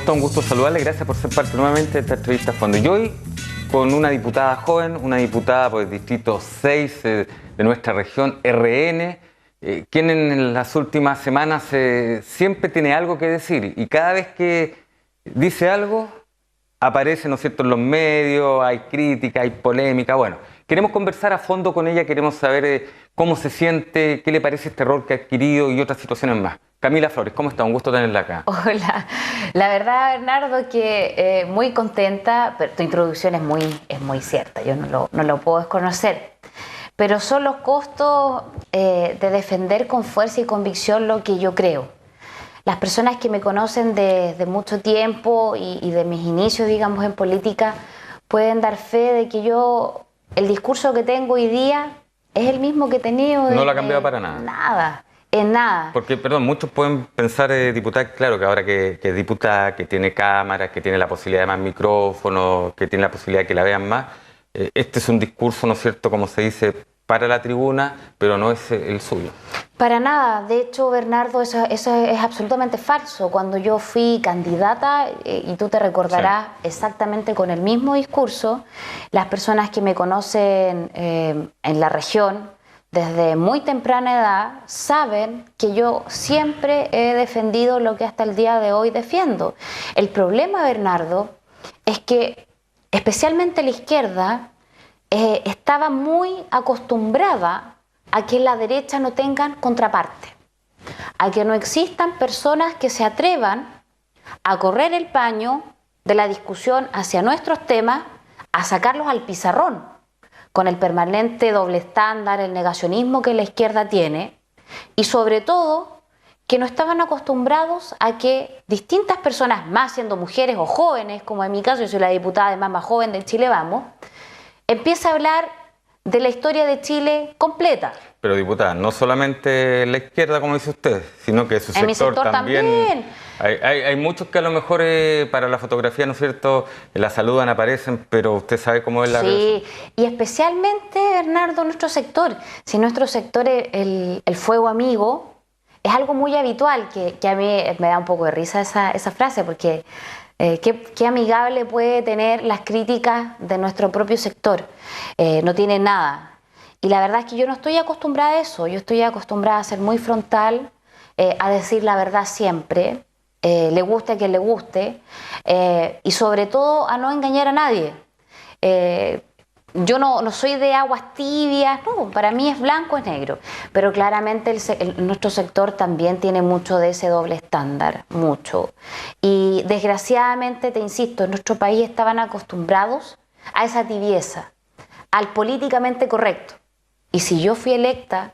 está? Un gusto saludarle. Gracias por ser parte nuevamente de esta entrevista a fondo. Y hoy con una diputada joven, una diputada por el distrito 6 de nuestra región, RN, quien en las últimas semanas siempre tiene algo que decir. Y cada vez que dice algo, aparece, ¿no es cierto?, en los medios, hay crítica, hay polémica. Bueno, queremos conversar a fondo con ella, queremos saber cómo se siente, qué le parece este rol que ha adquirido y otras situaciones más. Camila Flores, ¿cómo está? Un gusto tenerla acá. Hola, la verdad, Bernardo, que muy contenta, pero tu introducción es muy cierta, yo no lo puedo desconocer, pero son los costos de defender con fuerza y convicción lo que yo creo. Las personas que me conocen desde mucho tiempo y de mis inicios, digamos, en política, pueden dar fe de que el discurso que tengo hoy día es el mismo que he tenido. No lo ha cambiado para nada. Nada. En nada. Porque, perdón, muchos pueden pensar, diputada, claro, que ahora que es diputada, que tiene cámaras, que tiene la posibilidad de más micrófonos, que tiene la posibilidad de que la vean más, este es un discurso, ¿no es cierto?, como se dice, para la tribuna, pero no es el suyo. Para nada. De hecho, Bernardo, eso es absolutamente falso. Cuando yo fui candidata, y tú te recordarás, sí, exactamente con el mismo discurso, las personas que me conocen en la región, desde muy temprana edad, saben que yo siempre he defendido lo que hasta el día de hoy defiendo. El problema, Bernardo, es que especialmente la izquierda estaba muy acostumbrada a que la derecha no tengan contraparte, a que no existan personas que se atrevan a correr el paño de la discusión hacia nuestros temas, a sacarlos al pizarrón, con el permanente doble estándar, el negacionismo que la izquierda tiene, y sobre todo que no estaban acostumbrados a que distintas personas, más siendo mujeres o jóvenes, como en mi caso, yo soy la diputada además más joven del Chile Vamos, empiece a hablar de la historia de Chile completa. Pero, diputada, no solamente la izquierda, como dice usted, sino que su sector, en mi sector también. Hay muchos que a lo mejor para la fotografía, ¿no es cierto?, la saludan, aparecen, pero usted sabe cómo es la relación. Sí, y especialmente, Bernardo, nuestro sector. Si nuestro sector, el fuego amigo, es algo muy habitual, que a mí me da un poco de risa esa frase, porque qué amigable puede tener las críticas de nuestro propio sector. No tiene nada. Y la verdad es que yo no estoy acostumbrada a eso. Yo estoy acostumbrada a ser muy frontal, a decir la verdad siempre, le guste a quien le guste, y sobre todo a no engañar a nadie. Yo no soy de aguas tibias, no, para mí es blanco, es negro, pero claramente nuestro sector también tiene mucho de ese doble estándar, mucho. Y desgraciadamente, te insisto, en nuestro país estaban acostumbrados a esa tibieza, al políticamente correcto. Y si yo fui electa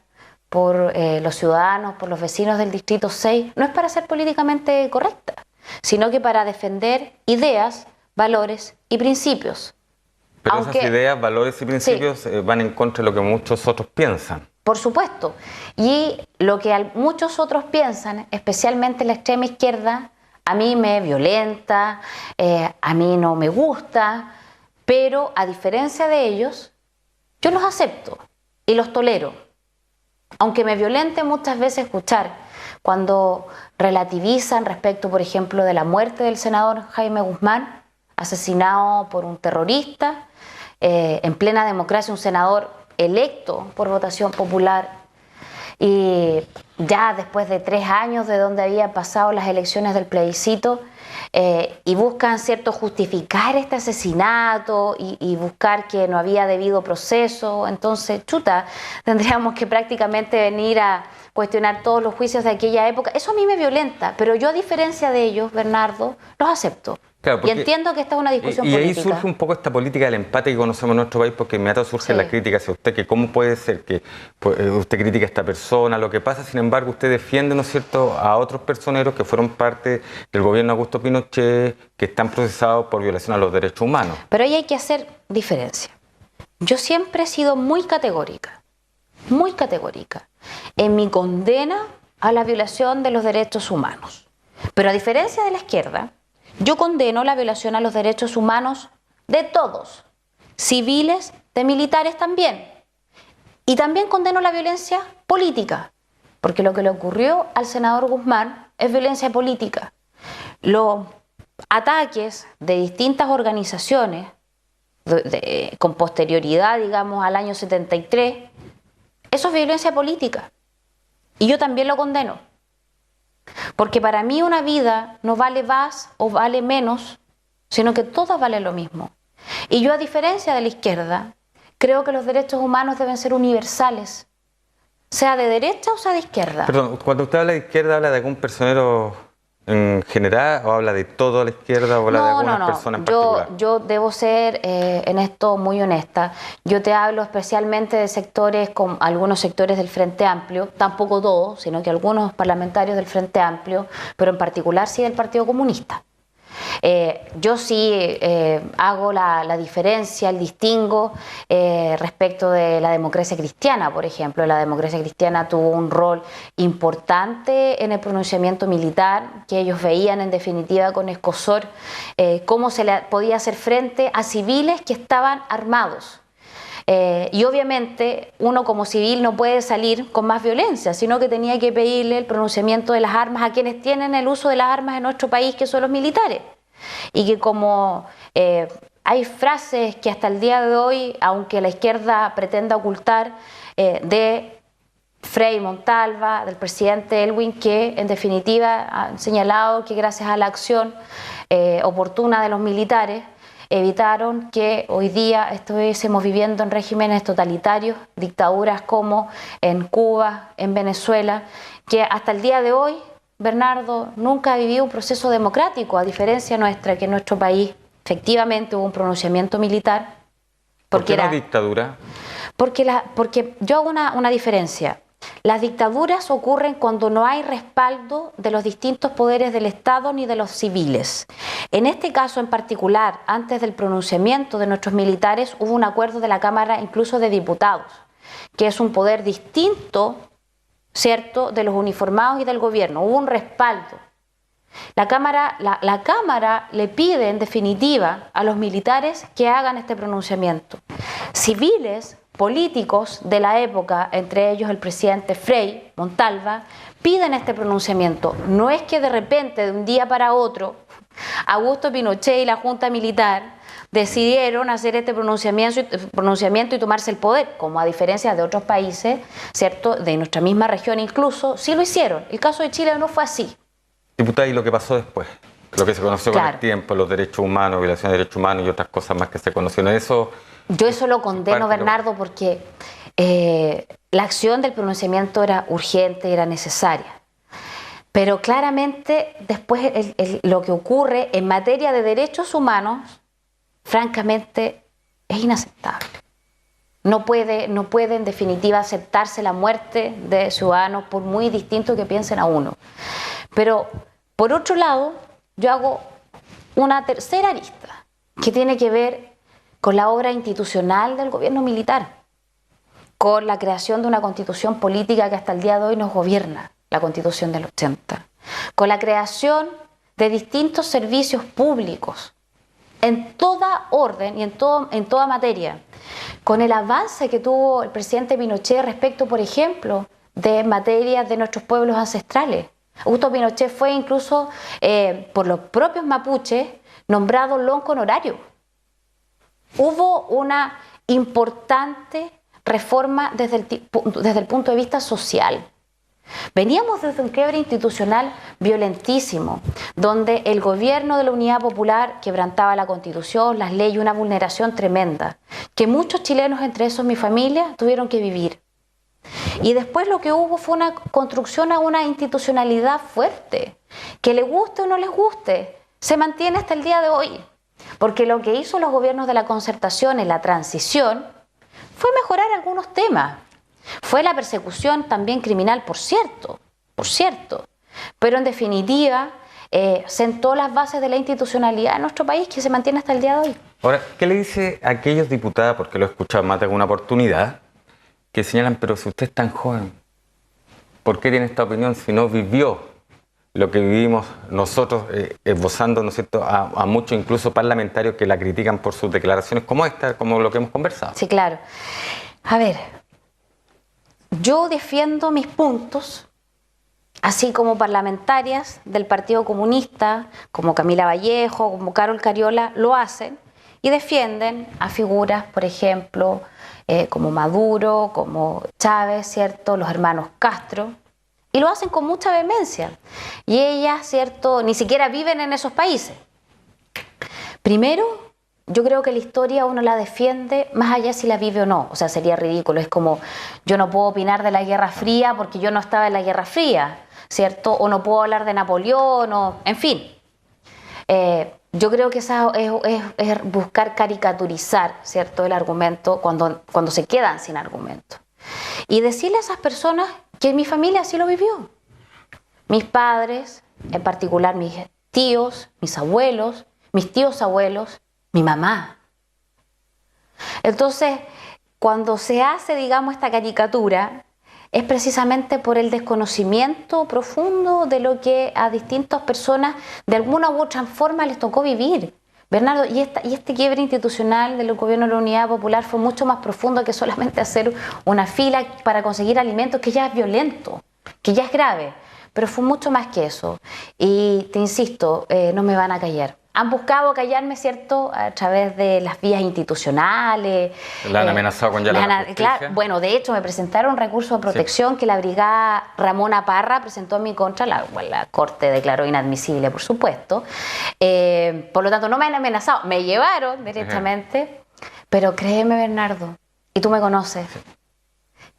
por los ciudadanos, por los vecinos del Distrito 6, no es para ser políticamente correcta, sino que para defender ideas, valores y principios. Pero esas ideas, valores y principios, sí, van en contra de lo que muchos otros piensan. Por supuesto. Y lo que muchos otros piensan, especialmente la extrema izquierda, a mí me violenta, a mí no me gusta, pero a diferencia de ellos, yo los acepto y los tolero. Aunque me violente muchas veces escuchar cuando relativizan respecto, por ejemplo, de la muerte del senador Jaime Guzmán, asesinado por un terrorista, en plena democracia, un senador electo por votación popular, y ya después de 3 años de donde había pasado las elecciones del plebiscito, y buscan, ¿cierto?, justificar este asesinato y buscar que no había debido proceso. Entonces, tendríamos que prácticamente venir a cuestionar todos los juicios de aquella época. Eso a mí me violenta, pero yo, a diferencia de ellos, Bernardo, los acepto. Claro, porque, y entiendo que esta es una discusión política. Y ahí surge un poco esta política del empate que conocemos en nuestro país, porque inmediatamente surge, sí, la crítica hacia usted, que cómo puede ser que usted critique a esta persona, lo que pasa, sin embargo, usted defiende, ¿no es cierto?, a otros personeros que fueron parte del gobierno de Augusto Pinochet, que están procesados por violación a los derechos humanos. Pero ahí hay que hacer diferencia. Yo siempre he sido muy categórica en mi condena a la violación de los derechos humanos. Pero a diferencia de la izquierda, yo condeno la violación a los derechos humanos de todos, civiles, de militares también. Y también condeno la violencia política, porque lo que le ocurrió al senador Guzmán es violencia política. Lo ataques de distintas organizaciones con posterioridad, digamos, al año 73, eso es violencia política. Y yo también lo condeno. Porque para mí una vida no vale más o vale menos, sino que todas valen lo mismo. Y yo, a diferencia de la izquierda, creo que los derechos humanos deben ser universales, sea de derecha o sea de izquierda. Perdón, cuando usted habla de izquierda, ¿habla de algún personero en general o habla de toda la izquierda o habla de algunas personas en particular? Yo debo ser en esto muy honesta. Yo te hablo especialmente de sectores, con algunos sectores del Frente Amplio, tampoco todos, sino que algunos parlamentarios del Frente Amplio, pero en particular sí del Partido Comunista. Yo sí hago la diferencia, el distingo respecto de la democracia cristiana, por ejemplo. La democracia cristiana tuvo un rol importante en el pronunciamiento militar, que ellos veían en definitiva con escozor cómo se le podía hacer frente a civiles que estaban armados. Y obviamente uno como civil no puede salir con más violencia, sino que tenía que pedirle el pronunciamiento de las armas a quienes tienen el uso de las armas en nuestro país, que son los militares. Y que como hay frases que hasta el día de hoy, aunque la izquierda pretenda ocultar, de Frei Montalva, del presidente Elwin, que en definitiva han señalado que gracias a la acción oportuna de los militares, evitaron que hoy día estuviésemos viviendo en regímenes totalitarios, dictaduras como en Cuba, en Venezuela, que hasta el día de hoy, Bernardo, nunca ha vivido un proceso democrático, a diferencia nuestra, que en nuestro país efectivamente hubo un pronunciamiento militar. ¿Por qué no dictadura? Porque yo hago una diferencia. Las dictaduras ocurren cuando no hay respaldo de los distintos poderes del Estado ni de los civiles. En este caso en particular, antes del pronunciamiento de nuestros militares, hubo un acuerdo de la Cámara incluso de Diputados, que es un poder distinto, ¿cierto?, de los uniformados y del gobierno. Hubo un respaldo. La Cámara le pide en definitiva a los militares que hagan este pronunciamiento. Civiles, políticos de la época, entre ellos el presidente Frei Montalva, piden este pronunciamiento. No es que de repente, de un día para otro, Augusto Pinochet y la Junta Militar decidieron hacer este pronunciamiento y tomarse el poder, como a diferencia de otros países, ¿cierto?, de nuestra misma región incluso, sí lo hicieron. El caso de Chile no fue así. Diputada, ¿y lo que pasó después? Lo que se conoció con el tiempo, los derechos humanos, violación de derechos humanos y otras cosas más que se conocieron. Yo eso lo condeno, Bernardo, porque la acción del pronunciamiento era urgente, era necesaria. Pero claramente después lo que ocurre en materia de derechos humanos, francamente, es inaceptable. No puede en definitiva aceptarse la muerte de ciudadanos por muy distinto que piensen a uno. Pero por otro lado, yo hago una tercera arista que tiene que ver con la obra institucional del gobierno militar, con la creación de una constitución política que hasta el día de hoy nos gobierna, la Constitución del 80, con la creación de distintos servicios públicos en toda orden y en toda materia, con el avance que tuvo el presidente Pinochet respecto, por ejemplo, de materias de nuestros pueblos ancestrales. Augusto Pinochet fue incluso por los propios mapuches nombrado lonco honorario. Hubo una importante reforma desde el punto de vista social. Veníamos desde un quiebre institucional violentísimo, donde el gobierno de la Unidad Popular quebrantaba la Constitución, las leyes, una vulneración tremenda, que muchos chilenos, entre esos mi familia, tuvieron que vivir. Y después lo que hubo fue una construcción a una institucionalidad fuerte, que le guste o no les guste, se mantiene hasta el día de hoy. Porque lo que hizo los gobiernos de la concertación en la transición fue mejorar algunos temas. Fue la persecución también criminal, por cierto, pero en definitiva sentó las bases de la institucionalidad en nuestro país, que se mantiene hasta el día de hoy. Ahora, ¿qué le dice a aquellos diputados, porque lo he escuchado más de alguna oportunidad, que señalan, pero si usted es tan joven, ¿por qué tiene esta opinión si no vivió lo que vivimos nosotros, esbozando, ¿no es cierto?, a muchos incluso parlamentarios que la critican por sus declaraciones como esta, como lo que hemos conversado? Sí, claro. A ver, yo defiendo mis puntos así como parlamentarias del Partido Comunista, como Camila Vallejo, como Carol Cariola, lo hacen y defienden a figuras, por ejemplo, como Maduro, como Chávez, ¿cierto?, los hermanos Castro, y lo hacen con mucha vehemencia. Y ellas, ¿cierto?, ni siquiera viven en esos países. Primero, yo creo que la historia uno la defiende más allá si la vive o no. O sea, sería ridículo. Es como, yo no puedo opinar de la Guerra Fría porque yo no estaba en la Guerra Fría, ¿cierto? O no puedo hablar de Napoleón, o, en fin. Yo creo que esa es buscar caricaturizar, ¿cierto?, el argumento cuando se quedan sin argumento. Y decirle a esas personas que mi familia así lo vivió. Mis padres, en particular mis tíos, mis abuelos, mis tíos abuelos, mi mamá. Entonces, cuando se hace, digamos, esta caricatura, es precisamente por el desconocimiento profundo de lo que a distintas personas de alguna u otra forma les tocó vivir. Bernardo, y este quiebre institucional del gobierno de la Unidad Popular fue mucho más profundo que solamente hacer una fila para conseguir alimentos, que ya es violento, que ya es grave, pero fue mucho más que eso. Y te insisto, no me van a callar. Han buscado callarme, ¿cierto?, a través de las vías institucionales. ¿La han amenazado con llamar a la justicia? Claro, bueno, de hecho me presentaron un recurso de protección que la brigada Ramona Parra presentó en mi contra, la Corte declaró inadmisible, por supuesto. Por lo tanto, no me han amenazado, me llevaron directamente, pero créeme, Bernardo, y tú me conoces,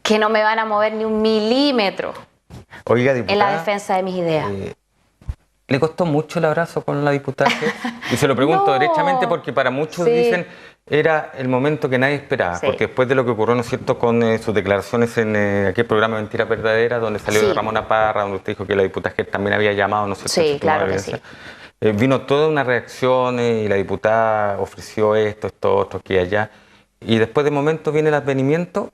que no me van a mover ni un milímetro. Oiga, diputada, en la defensa de mis ideas. ¿Le costó mucho el abrazo con la diputada? Y se lo pregunto No. derechamente porque para muchos dicen era el momento que nadie esperaba, porque después de lo que ocurrió, ¿no es cierto?, con sus declaraciones en aquel programa Mentiras Verdaderas, donde salió Ramona Parra, donde usted dijo que la diputada Gers también había llamado, ¿no es cierto?, Sí, claro que sí. Vino toda una reacción y la diputada ofreció esto, otro, aquí y allá, y después de momento viene el advenimiento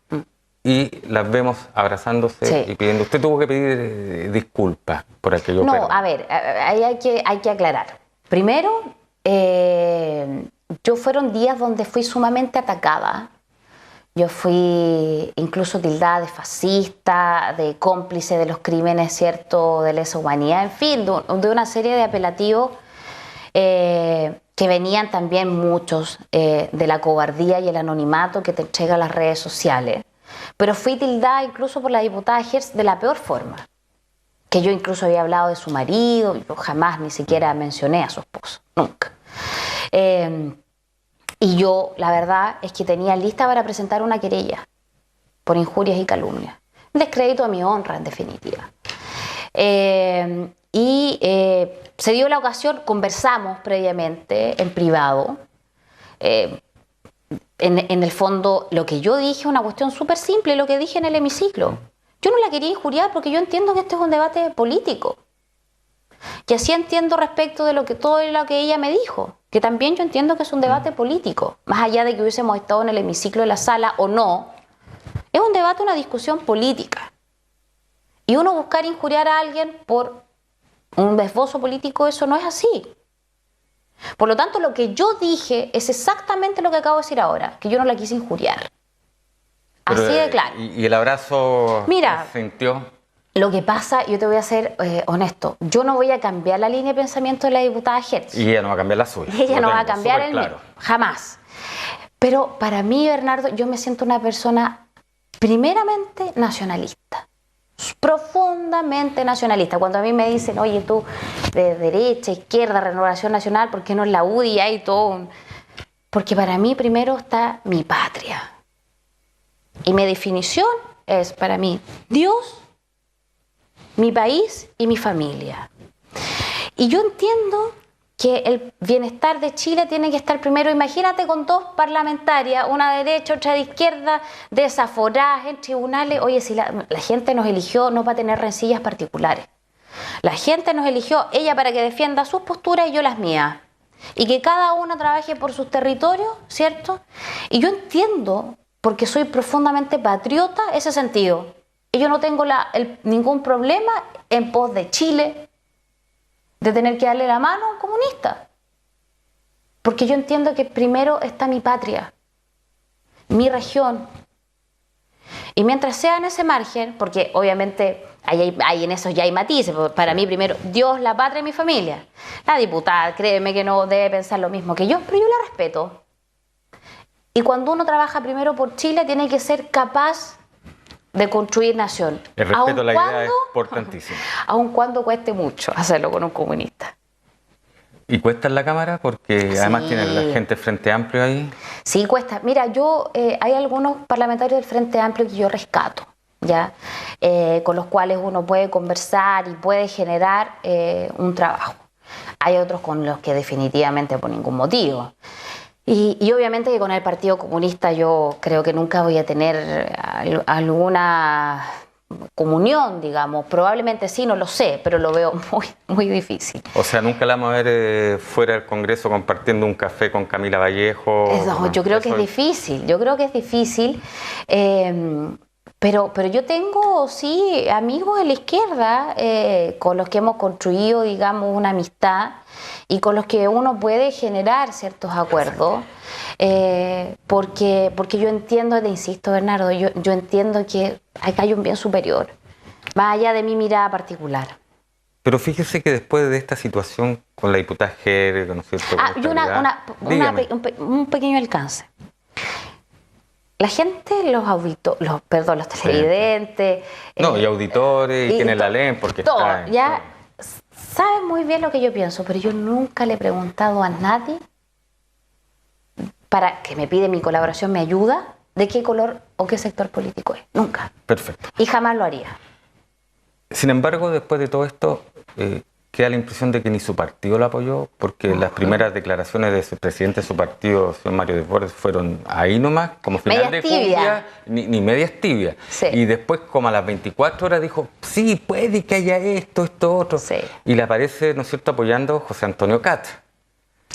y las vemos abrazándose y pidiendo. Usted tuvo que pedir disculpas por aquello. No, a ver, ahí hay que aclarar. Primero, yo fueron días donde fui sumamente atacada. Yo fui incluso tildada de fascista, de cómplice de los crímenes, ¿cierto?, de lesa humanidad, en fin, de una serie de apelativos que venían también muchos de la cobardía y el anonimato que te entregan las redes sociales. Pero fui tildada incluso por la diputada Gers de la peor forma. Que yo incluso había hablado de su marido, yo jamás ni siquiera mencioné a su esposo, nunca. Y yo, la verdad, es que tenía lista para presentar una querella por injurias y calumnias. Descrédito a mi honra, en definitiva. Se dio la ocasión, conversamos previamente en privado. En el fondo, lo que yo dije es una cuestión súper simple, lo que dije en el hemiciclo. Yo no la quería injuriar porque yo entiendo que este es un debate político. Y así entiendo respecto de todo lo que ella me dijo, que también yo entiendo que es un debate político, más allá de que hubiésemos estado en el hemiciclo de la sala o no, es un debate, una discusión política. Y uno buscar injuriar a alguien por un esbozo político, eso no es así. Por lo tanto, lo que yo dije es exactamente lo que acabo de decir ahora, que yo no la quise injuriar. Así de claro. ¿Y el abrazo se sintió? Lo que pasa, yo te voy a ser honesto, yo no voy a cambiar la línea de pensamiento de la diputada Gers. Y ella no va a cambiar la suya. Ella no va a cambiar el mío, jamás. Pero para mí, Bernardo, yo me siento una persona primeramente nacionalista. Profundamente nacionalista. Cuando a mí me dicen, oye, tú de derecha, izquierda, Renovación Nacional, ¿por qué no es la UDI? Y hay todo Porque para mí primero está mi patria. Y mi definición es para mí Dios, mi país y mi familia. Y yo entiendo que el bienestar de Chile tiene que estar primero. Imagínate con dos parlamentarias, una de derecha, otra de izquierda, desaforadas en tribunales. Oye, si la gente nos eligió no para tener rencillas particulares. La gente nos eligió, ella para que defienda sus posturas y yo las mías. Y que cada uno trabaje por sus territorios, ¿cierto? Y yo entiendo, porque soy profundamente patriota, ese sentido. Y yo no tengo ningún problema en pos de Chile, de tener que darle la mano a un comunista. Porque yo entiendo que primero está mi patria, mi región. Y mientras sea en ese margen, porque obviamente Ahí en eso ya hay matices. Para mí, primero, Dios, la patria y mi familia. La diputada, créeme que no debe pensar lo mismo que yo, pero yo la respeto. Y cuando uno trabaja primero por Chile, tiene que ser capaz de construir nación. El respeto a la idea es importantísimo. Aun cuando cueste mucho hacerlo con un comunista. ¿Y cuesta en la Cámara? Porque además tiene la gente Frente Amplio ahí. Sí, cuesta. Mira, hay algunos parlamentarios del Frente Amplio que yo rescato, ¿ya? Con los cuales uno puede conversar y puede generar un trabajo. Hay otros con los que definitivamente por ningún motivo. Y obviamente que con el Partido Comunista yo creo que nunca voy a tener alguna comunión, digamos. Probablemente sí, no lo sé, pero lo veo muy, muy difícil. O sea, nunca la vamos a ver fuera del Congreso compartiendo un café con Camila Vallejo. Yo creo que es difícil, pero yo tengo, sí, amigos de la izquierda con los que hemos construido, digamos, una amistad y con los que uno puede generar ciertos acuerdos, porque yo entiendo, te insisto, Bernardo, yo entiendo que acá hay un bien superior, más allá de mi mirada particular. Pero fíjese que después de esta situación con la diputada Jerez, ¿no es cierto? Un pequeño alcance. La gente, los televidentes... y auditores, y quienes la leen, porque todo, ya saben muy bien lo que yo pienso, pero yo nunca le he preguntado a nadie para que me pide mi colaboración, me ayuda, de qué color o qué sector político es. Nunca. Perfecto. Y jamás lo haría. Sin embargo, después de todo esto, queda la impresión de que ni su partido lo apoyó, porque las primeras declaraciones de su presidente de su partido, señor Mario Desbordes, fueron ahí nomás, como final de cumbia, ni medias tibias. Sí. Y después, como a las 24 horas, dijo, sí, puede que haya esto, otro. Sí. Y le aparece, ¿no es cierto?, apoyando José Antonio Katz.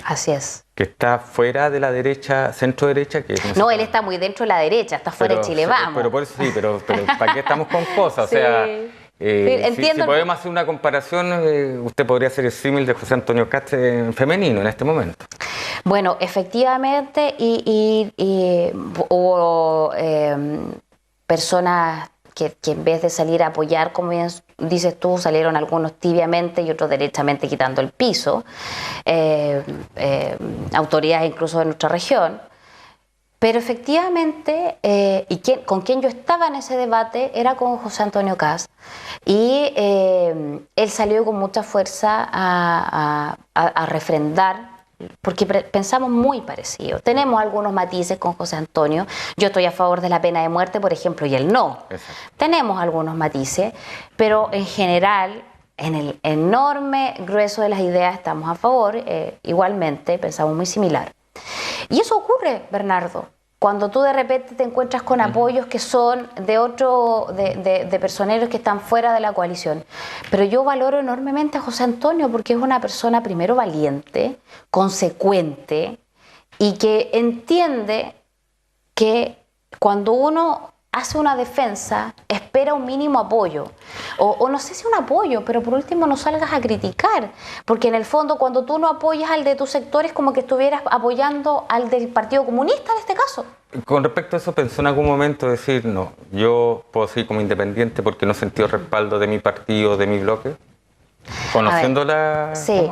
Así es. Que está fuera de la derecha, centro-derecha. No, él está muy dentro de la derecha, está fuera de Chile, vamos. Pero por eso sí, pero ¿para qué estamos con cosas? Sí. O sea... entiendo. Si podemos hacer una comparación, usted podría hacer el símil de José Antonio Katz en femenino en este momento. Bueno, efectivamente, hubo personas que en vez de salir a apoyar, como bien dices tú, salieron algunos tibiamente y otros derechamente quitando el piso, autoridades incluso de nuestra región. Pero efectivamente, con quien yo estaba en ese debate era con José Antonio Katz. Y él salió con mucha fuerza a refrendar, porque pensamos muy parecido. Tenemos algunos matices con José Antonio. Yo estoy a favor de la pena de muerte, por ejemplo, y él no. Exacto. Tenemos algunos matices, pero en general, en el enorme grueso de las ideas estamos a favor. Igualmente, pensamos muy similar. Y eso ocurre, Bernardo, cuando tú de repente te encuentras con apoyos que son de personeros que están fuera de la coalición. Pero yo valoro enormemente a José Antonio porque es una persona primero valiente, consecuente y que entiende que cuando uno hace una defensa, espera un mínimo apoyo. O no sé si un apoyo, pero por último no salgas a criticar. Porque en el fondo, cuando tú no apoyas al de tu sector, es como que estuvieras apoyando al del Partido Comunista en este caso. Con respecto a eso, pensó en algún momento decir, no, yo puedo seguir como independiente porque no he sentido respaldo de mi partido, de mi bloque? Conociéndola... Sí,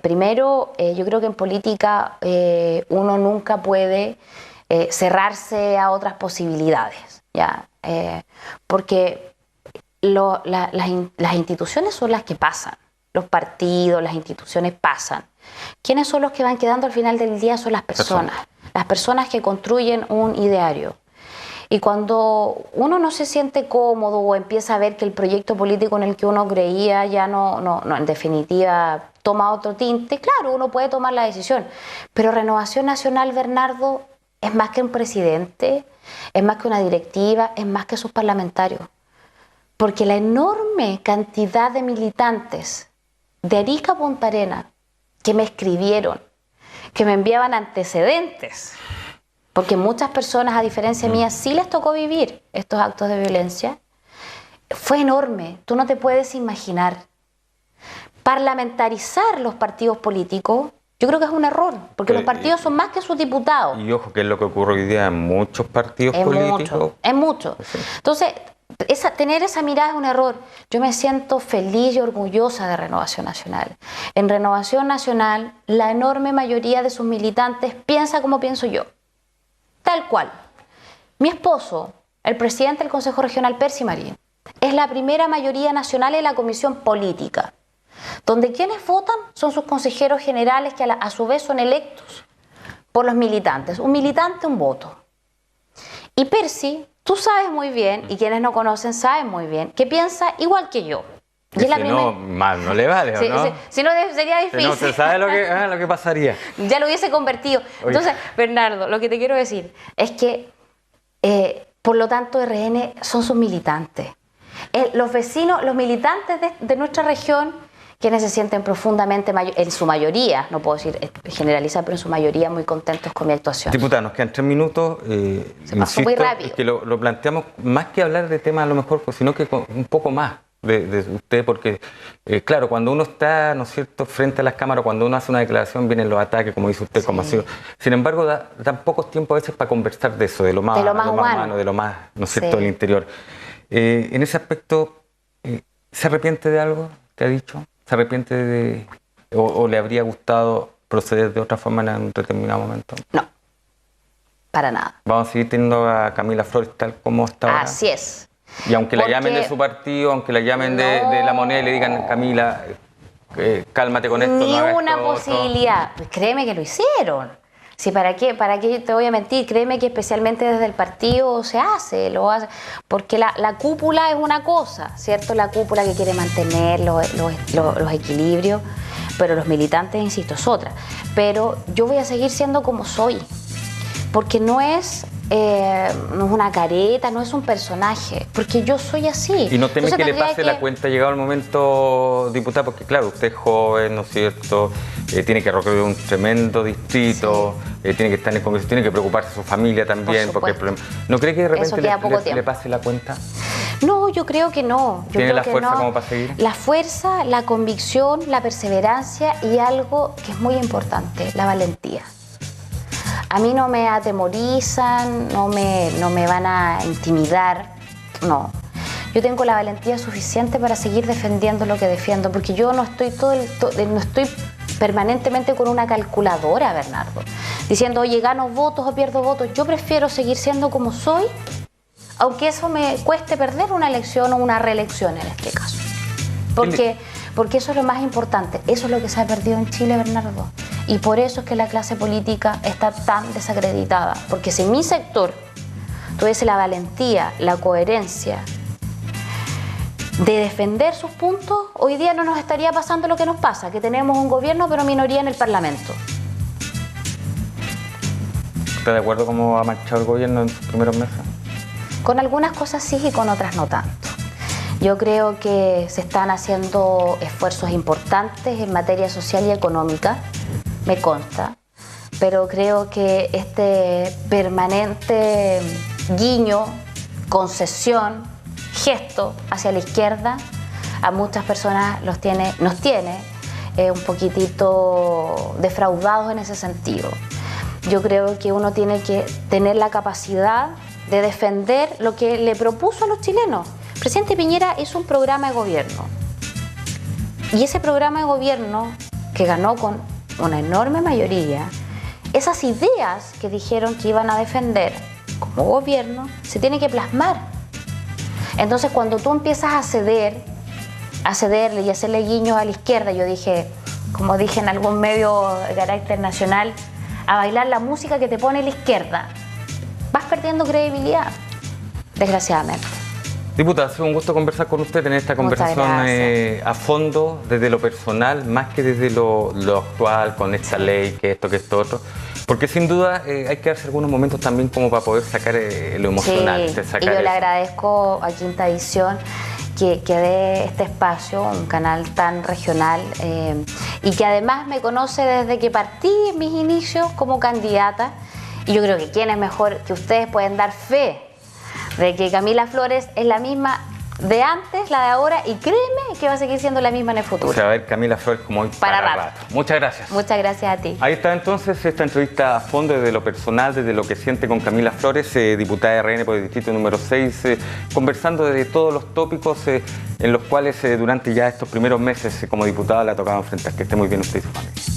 primero, yo creo que en política uno nunca puede... cerrarse a otras posibilidades, ¿ya? Porque las instituciones son las que pasan, los partidos, las instituciones pasan. ¿Quiénes son los que van quedando al final del día? Son las personas que construyen un ideario. Y cuando uno no se siente cómodo o empieza a ver que el proyecto político en el que uno creía ya no en definitiva toma otro tinte, claro, uno puede tomar la decisión. Pero Renovación Nacional, Bernardo, es más que un presidente, es más que una directiva, es más que sus parlamentarios. Porque la enorme cantidad de militantes de Arica a Punta Arenas que me escribieron, que me enviaban antecedentes, porque muchas personas, a diferencia mía, sí les tocó vivir estos actos de violencia, fue enorme. Tú no te puedes imaginar. Parlamentarizar los partidos políticos, yo creo que es un error, porque los partidos son más que sus diputados. Y ojo, que es lo que ocurre hoy día en muchos partidos políticos. Es mucho. Sí. Entonces, Tener esa mirada es un error. Yo me siento feliz y orgullosa de Renovación Nacional. En Renovación Nacional, la enorme mayoría de sus militantes piensa como pienso yo. Tal cual. Mi esposo, el presidente del Consejo Regional, Percy Marín, es la primera mayoría nacional en la Comisión Política, donde quienes votan son sus consejeros generales que a su vez son electos por los militantes. Un militante, un voto. Y Percy, tú sabes muy bien, y quienes no conocen saben muy bien, que piensa igual que yo. Y si no, mal no le vale, sí, ¿no? Si no, sería difícil. Si no, se sabe lo que pasaría. Ya lo hubiese convertido. Oye. Entonces, Bernardo, lo que te quiero decir es que, por lo tanto, RN son sus militantes. Los vecinos, los militantes de nuestra región, quienes se sienten profundamente, en su mayoría, no puedo decir generalizar, pero en su mayoría muy contentos con mi actuación. Diputada, nos quedan 3 minutos. Se pasó muy rápido. Es que lo planteamos más que hablar de temas a lo mejor, sino que un poco más de usted, porque claro, cuando uno está, ¿no es cierto?, frente a las cámaras, cuando uno hace una declaración, vienen los ataques, como dice usted, Sí. como ha sido. Sin embargo, dan pocos tiempos a veces para conversar de eso, de lo más humano, de lo más, ¿no es cierto?, Sí. del interior. En ese aspecto, ¿se arrepiente de algo que ha dicho? ¿Se arrepiente o le habría gustado proceder de otra forma en un determinado momento? No, para nada. Vamos a seguir teniendo a Camila Flores tal como está ahora. Así es. Y aunque la llamen de su partido, aunque la llamen de La Moneda y le digan, Camila, cálmate con esto. Ni no hagas una esto, posibilidad. Pues créeme que lo hicieron. Sí, ¿para qué te voy a mentir? Créeme que especialmente desde el partido se hace, lo hace. Porque la cúpula es una cosa, ¿cierto? La cúpula que quiere mantener los equilibrios, pero los militantes, insisto, es otra. Pero yo voy a seguir siendo como soy, porque no es una careta, no es un personaje, porque yo soy así. Y no teme Entonces que le pase la cuenta llegado el momento, diputada, porque claro, usted es joven, ¿no es cierto? Tiene que recorrer un tremendo distrito, sí. Tiene que estar en el Congreso, tiene que preocuparse de su familia también, porque el problema. ¿No cree que de repente le pase la cuenta? No, yo creo que no. ¿Tiene la fuerza como para seguir? La fuerza, la convicción, la perseverancia y algo que es muy importante, la valentía. A mí no me atemorizan, no me van a intimidar, no. Yo tengo la valentía suficiente para seguir defendiendo lo que defiendo, porque yo no estoy no estoy permanentemente con una calculadora, Bernardo, diciendo, oye, gano votos o pierdo votos. Yo prefiero seguir siendo como soy, aunque eso me cueste perder una elección o una reelección en este caso. Porque eso es lo más importante, eso es lo que se ha perdido en Chile, Bernardo. Y por eso es que la clase política está tan desacreditada. Porque si en mi sector tuviese la valentía, la coherencia de defender sus puntos, hoy día no nos estaría pasando lo que nos pasa, que tenemos un gobierno pero minoría en el Parlamento. ¿Está de acuerdo cómo ha marchado el gobierno en sus primeros meses? Con algunas cosas sí y con otras no tanto. Yo creo que se están haciendo esfuerzos importantes en materia social y económica, me consta, pero creo que este permanente guiño, concesión, gesto hacia la izquierda a muchas personas nos tiene un poquitito defraudados en ese sentido. Yo creo que uno tiene que tener la capacidad de defender lo que le propuso a los chilenos. El presidente Piñera hizo un programa de gobierno y ese programa de gobierno que ganó con una enorme mayoría, esas ideas que dijeron que iban a defender como gobierno se tienen que plasmar. Entonces cuando tú empiezas a cederle y hacerle guiños a la izquierda, yo dije, como dije en algún medio de carácter nacional, a bailar la música que te pone la izquierda, vas perdiendo credibilidad, desgraciadamente. Diputada, ha sido un gusto conversar con usted, tener esta conversación a fondo, desde lo personal, más que desde lo actual, con esta ley, que esto otro. Porque sin duda hay que darse algunos momentos también como para poder sacar lo emocional. Sí, y yo le agradezco a Quinta Edición que dé este espacio, un canal tan regional, y que además me conoce desde que partí en mis inicios como candidata. Y yo creo que quién es mejor que ustedes pueden dar fe de que Camila Flores es la misma de antes, la de ahora, y créeme que va a seguir siendo la misma en el futuro. O sea, a ver, Camila Flores como hoy Para rato. Muchas gracias. Muchas gracias a ti. Ahí está entonces esta entrevista a fondo desde lo personal, desde lo que siente con Camila Flores, diputada de RN por el distrito número 6, conversando de todos los tópicos en los cuales durante ya estos primeros meses como diputada la ha tocado enfrentar. Que esté muy bien usted y su familia.